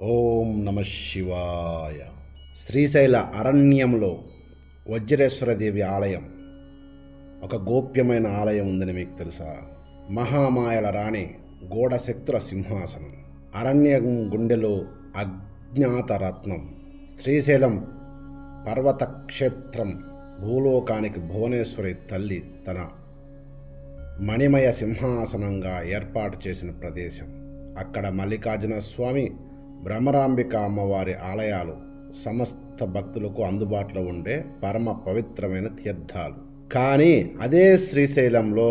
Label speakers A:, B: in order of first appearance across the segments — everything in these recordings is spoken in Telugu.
A: ఓం నమ శివాయ. శ్రీశైల అరణ్యంలో వజ్రేశ్వరదేవి ఆలయం, ఒక గోప్యమైన ఆలయం ఉందని మీకు తెలుసా? మహామాయల రాణి గూఢశక్తుల సింహాసనం, అరణ్యం గుండెలో అజ్ఞాత రత్నం. శ్రీశైలం పర్వత క్షేత్రం భూలోకానికి భువనేశ్వరి తల్లి తన మణిమయ సింహాసనంగా ఏర్పాటు చేసిన ప్రదేశం. అక్కడ మల్లికార్జున స్వామి, భ్రమరాంబిక అమ్మవారి ఆలయాలు సమస్త భక్తులకు అందుబాటులో ఉండే పరమ పవిత్రమైన తీర్థాలు. కానీ అదే శ్రీశైలంలో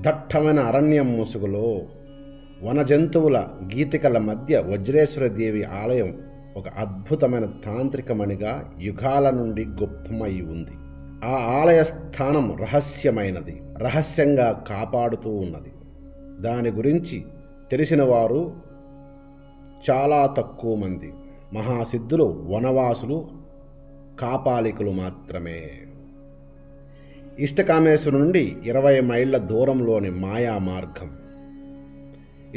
A: దట్టమైన అరణ్యం ముసుగులో వన జంతువుల గీతికల మధ్య వజ్రేశ్వరదేవి ఆలయం ఒక అద్భుతమైన తాంత్రికమణిగా యుగాల నుండి గుప్తమై ఉంది. ఆ ఆలయ స్థానం రహస్యమైనది, రహస్యంగా కాపాడుతూ ఉన్నది. దాని గురించి తెలిసిన వారు చాలా తక్కువ మంది. మహాసిద్ధులు, వనవాసులు, కాపాలికులు మాత్రమే. ఇష్టకామేశ్వరు నుండి 20 మైళ్ళ దూరంలోని మాయా మార్గం.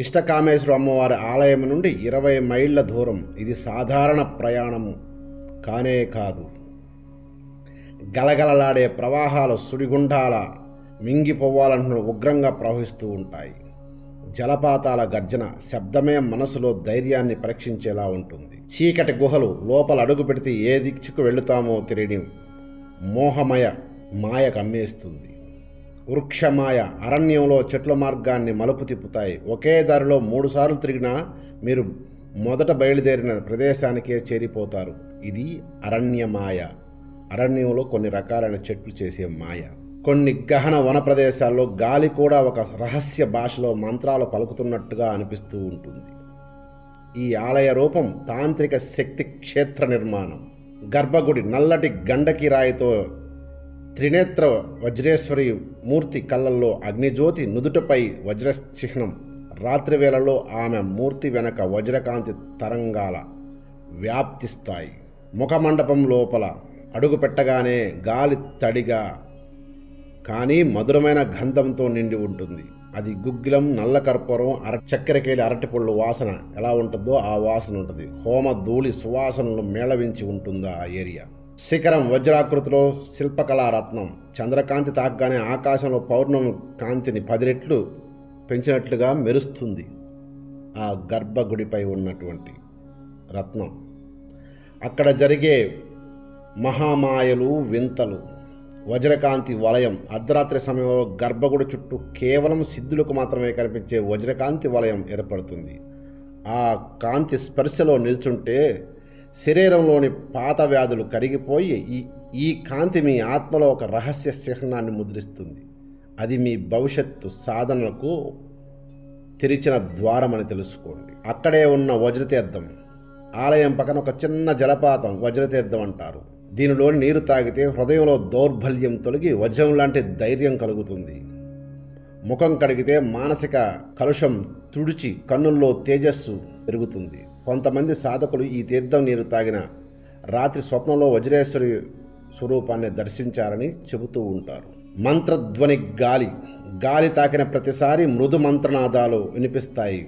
A: ఇష్టకామేశ్వర అమ్మవారి ఆలయం నుండి 20 మైళ్ళ దూరం. ఇది సాధారణ ప్రయాణం కానే కాదు. గలగలలాడే ప్రవాహాలు సుడిగుండాల మింగిపోవాలంటూ ఉగ్రంగా ప్రవహిస్తూ ఉంటాయి. జలపాతాల గర్జన శబ్దమే మనసులో ధైర్యాన్ని పరీక్షించేలా ఉంటుంది. చీకటి గుహలు, లోపల అడుగు పెడితే ఏ దిక్కుకు వెళుతామో తెలియని మోహమయ మాయ కమ్మేస్తుంది. వృక్షమాయ అరణ్యంలో చెట్ల మార్గాన్ని మలుపు తిప్పుతాయి. ఒకే దారిలో 3 సార్లు తిరిగినా మీరు మొదట బయలుదేరిన ప్రదేశానికే చేరిపోతారు. ఇది అరణ్యమాయ. అరణ్యంలో కొన్ని రకాలైన చెట్లు చేసే మాయ. కొన్ని గహన వన ప్రదేశాల్లో గాలి కూడా ఒక రహస్య భాషలో మంత్రాలు పలుకుతున్నట్టుగా అనిపిస్తూ ఉంటుంది. ఈ ఆలయ రూపం తాంత్రిక శక్తి క్షేత్ర నిర్మాణం. గర్భగుడి నల్లటి గండకి రాయితో త్రినేత్ర వజ్రేశ్వరి మూర్తి, కళ్ళల్లో అగ్నిజ్యోతి, నుదుటపై వజ్ర చిహ్నం. రాత్రి వేళలో ఆమె మూర్తి వెనక వజ్రకాంతి తరంగాల వ్యాప్తిస్తాయి. ముఖమండపం లోపల అడుగు పెట్టగానే గాలి తడిగా కానీ మధురమైన గంధంతో నిండి ఉంటుంది. అది గుగ్గిలం, నల్ల కర్పూరం, చక్కెరకేలి, అరటిపళ్ళు వాసన ఎలా ఉంటుందో ఆ వాసన ఉంటుంది. హోమ ధూళి సువాసనలు మేళవించి ఉంటుంది ఆ ఏరియా. శిఖరం వజ్రాకృతిలో శిల్పకళారత్నం. చంద్రకాంతి తాగ్గానే ఆకాశంలో పౌర్ణమి కాంతిని 10 రెట్లు పెంచినట్లుగా మెరుస్తుంది ఆ గర్భగుడిపై ఉన్నటువంటి రత్నం. అక్కడ జరిగే మహామాయలు, వింతలు. వజ్రకాంతి వలయం. అర్ధరాత్రి సమయంలో గర్భగుడి చుట్టూ కేవలం సిద్ధులకు మాత్రమే కనిపించే వజ్రకాంతి వలయం ఏర్పడుతుంది. ఆ కాంతి స్పర్శలో నిల్చుంటే శరీరంలోని పాత వ్యాధులు కరిగిపోయి ఈ కాంతి మీ ఆత్మలో ఒక రహస్య చిహ్నాన్ని ముద్రిస్తుంది. అది మీ భవిష్యత్తు సాధనలకు తెరిచిన ద్వారమని తెలుసుకోండి. అక్కడే ఉన్న వజ్రతీర్థం. ఆలయం పక్కన ఒక చిన్న జలపాతం వజ్రతీర్థం అంటారు. దీనిలోని నీరు తాగితే హృదయంలో దౌర్బల్యం తొలగి వజ్రం లాంటి ధైర్యం కలుగుతుంది. ముఖం కడిగితే మానసిక కలుషం తుడిచి కన్నుల్లో తేజస్సు పెరుగుతుంది. కొంతమంది సాధకులు ఈ తీర్థం నీరు తాగిన రాత్రి స్వప్నంలో వజ్రేశ్వరి స్వరూపాన్ని దర్శించారని చెబుతూ ఉంటారు. మంత్రధ్వని. గాలి తాకిన ప్రతిసారి మృదు మంత్రనాదాలు వినిపిస్తాయి.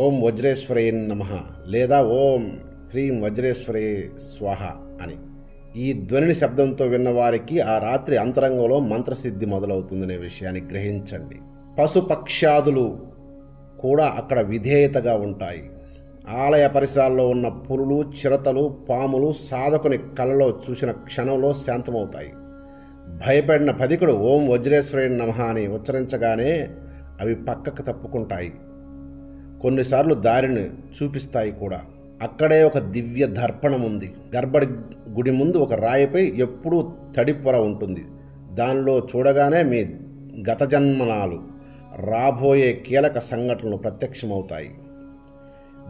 A: ఓం వజ్రేశ్వరయ నమః లేదా ఓం హ్రీం వజ్రేశ్వరే స్వాహ అని. ఈ ధ్వని శబ్దంతో విన్నవారికి ఆ రాత్రి అంతరంగంలో మంత్రసిద్ధి మొదలవుతుందనే విషయాన్ని గ్రహించండి. పశుపక్ష్యాదులు కూడా అక్కడ విధేయతగా ఉంటాయి. ఆలయ పరిసరాల్లో ఉన్న పులులు, చిరతలు, పాములు సాధకుని కళ్ళలో చూసిన క్షణంలో శాంతమవుతాయి. భయపడిన పదికుడు ఓం వజ్రేశ్వరయ నమః అని ఉచ్చరించగానే అవి పక్కకు తప్పుకుంటాయి. కొన్నిసార్లు దారిని చూపిస్తాయి కూడా. అక్కడే ఒక దివ్య దర్పణం ఉంది. గర్భడి గుడి ముందు ఒక రాయిపై ఎప్పుడూ తడి పొర ఉంటుంది. దానిలో చూడగానే మీ గత జన్మనాలు, రాబోయే కీలక సంఘటనలు ప్రత్యక్షమవుతాయి.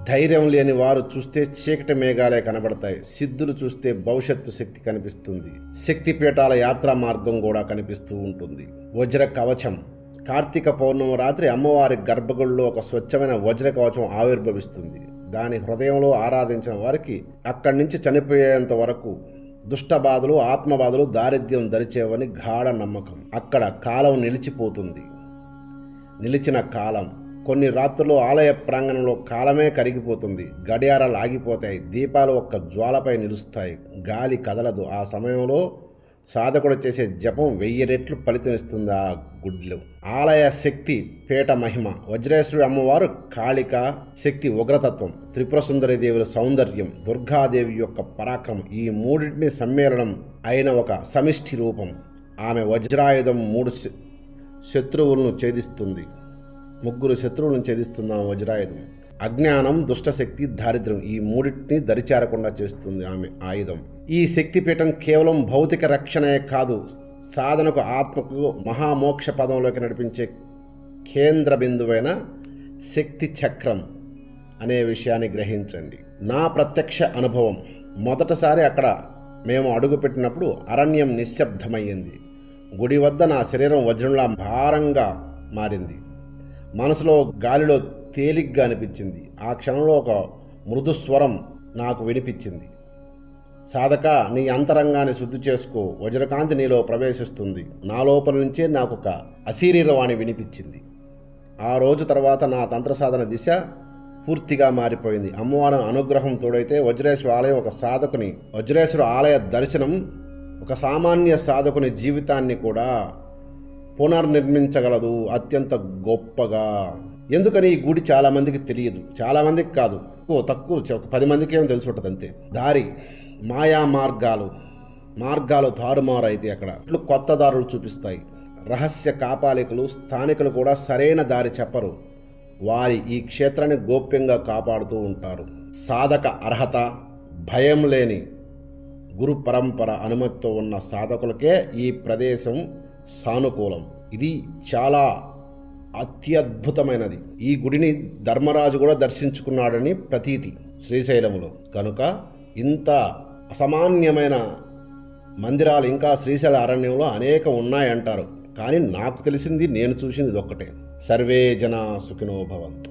A: ధైర్యం లేని వారు చూస్తే చీకటి మేఘాలే కనబడతాయి. సిద్ధులు చూస్తే భవిష్యత్తు శక్తి కనిపిస్తుంది. శక్తిపీఠాల యాత్రా మార్గం కూడా కనిపిస్తూ ఉంటుంది. వజ్ర కవచం. కార్తీక పౌర్ణమి రాత్రి అమ్మవారి గర్భగుడిలో ఒక స్వచ్ఛమైన వజ్ర కవచం ఆవిర్భవిస్తుంది. దాని హృదయంలో ఆరాధించిన వారికి అక్కడి నుంచి చనిపోయేంత వరకు దుష్టబాధలు, ఆత్మబాధలు, దారిద్ర్యం దరిచేవని గాఢ నమ్మకం. అక్కడ కాలం నిలిచిపోతుంది. నిలిచిన కాలం కొన్ని రాత్రులు ఆలయ ప్రాంగణంలో కాలమే కరిగిపోతుంది. గడియారాలు ఆగిపోతాయి. దీపాలు ఒక్క జ్వాలపై నిలుస్తాయి. గాలి కదలదు. ఆ సమయంలో సాధకుడు చేసే జపం 1000 రెట్లు ఫలితమిస్తుంది. ఆ గుడిలో ఆలయ శక్తి పీఠ మహిమ, వజ్రేశ్వరి అమ్మవారు కాళిక శక్తి ఉగ్రతత్వం, త్రిపుర సుందరి దేవుల సౌందర్యం, దుర్గాదేవి యొక్క పరాక్రమం, ఈ మూడింటిని సమ్మేళనం అయిన ఒక సమిష్టి రూపం. ఆమె వజ్రాయుధం 3 శత్రువులను ఛేదిస్తుంది. 3 శత్రువులను ఛేదిస్తుంది ఆమె వజ్రాయుధం. అజ్ఞానం, దుష్టశక్తి, దారిద్ర్యం, ఈ మూడింటిని దరిచేరకుండా చేస్తుంది ఆమె ఆయుధం. ఈ శక్తిపీఠం కేవలం భౌతిక రక్షణే కాదు, సాధనకు, ఆత్మకు, మహామోక్ష పదంలోకి నడిపించే కేంద్ర బిందువైన శక్తి చక్రం అనే విషయాన్ని గ్రహించండి. నా ప్రత్యక్ష అనుభవం. మొదటిసారి అక్కడ మేము అడుగుపెట్టినప్పుడు అరణ్యం నిశ్శబ్దమయ్యింది. గుడి వద్ద నా శరీరం వజ్రంలా భారంగా మారింది. మనసులో గాలిలో తేలిగ్గా అనిపించింది. ఆ క్షణంలో ఒక మృదు స్వరం నాకు వినిపించింది. సాధక, నీ అంతరంగాన్ని శుద్ధి చేసుకో, వజ్రకాంతి నీలో ప్రవేశిస్తుంది. నా లోపల నుంచే నాకు ఒక అశరీరవాణి వినిపించింది. ఆ రోజు తర్వాత నా తంత్ర సాధన దిశ పూర్తిగా మారిపోయింది. అమ్మవారి అనుగ్రహం తోడైతే వజ్రేశ్వర ఆలయం ఒక సాధకుని, వజ్రేశ్వర ఆలయ దర్శనం ఒక సామాన్య సాధకుని జీవితాన్ని కూడా పునర్నిర్మించగలదు అత్యంత గొప్పగా. ఎందుకని ఈ గుడి చాలామందికి తెలియదు, చాలామందికి కాదు, తక్కువ ఒక 10 మందికి ఏమో తెలిసి ఉంటుంది అంతే. దారి మాయా మార్గాలు తారుమారు అయితే అక్కడ ఇట్లు కొత్త దారులు చూపిస్తాయి. రహస్య కాపాలికలు, స్థానికులు కూడా సరైన దారి చెప్పరు. వారి ఈ క్షేత్రాన్ని గోప్యంగా కాపాడుతూ ఉంటారు. సాధక అర్హత, భయం లేని గురు పరంపర అనుమతితో ఉన్న సాధకులకే ఈ ప్రదేశం సానుకూలం. ఇది చాలా అత్యద్భుతమైనది. ఈ గుడిని ధర్మరాజు కూడా దర్శించుకున్నాడని ప్రతీతి శ్రీశైలంలో. కనుక ఇంత అసామాన్యమైన మందిరాలు ఇంకా శ్రీశైల అరణ్యంలో అనేకం ఉన్నాయంటారు. కానీ నాకు తెలిసింది, నేను చూసింది ఇదొక్కటే. సర్వే జనా సుఖినో భవంతు.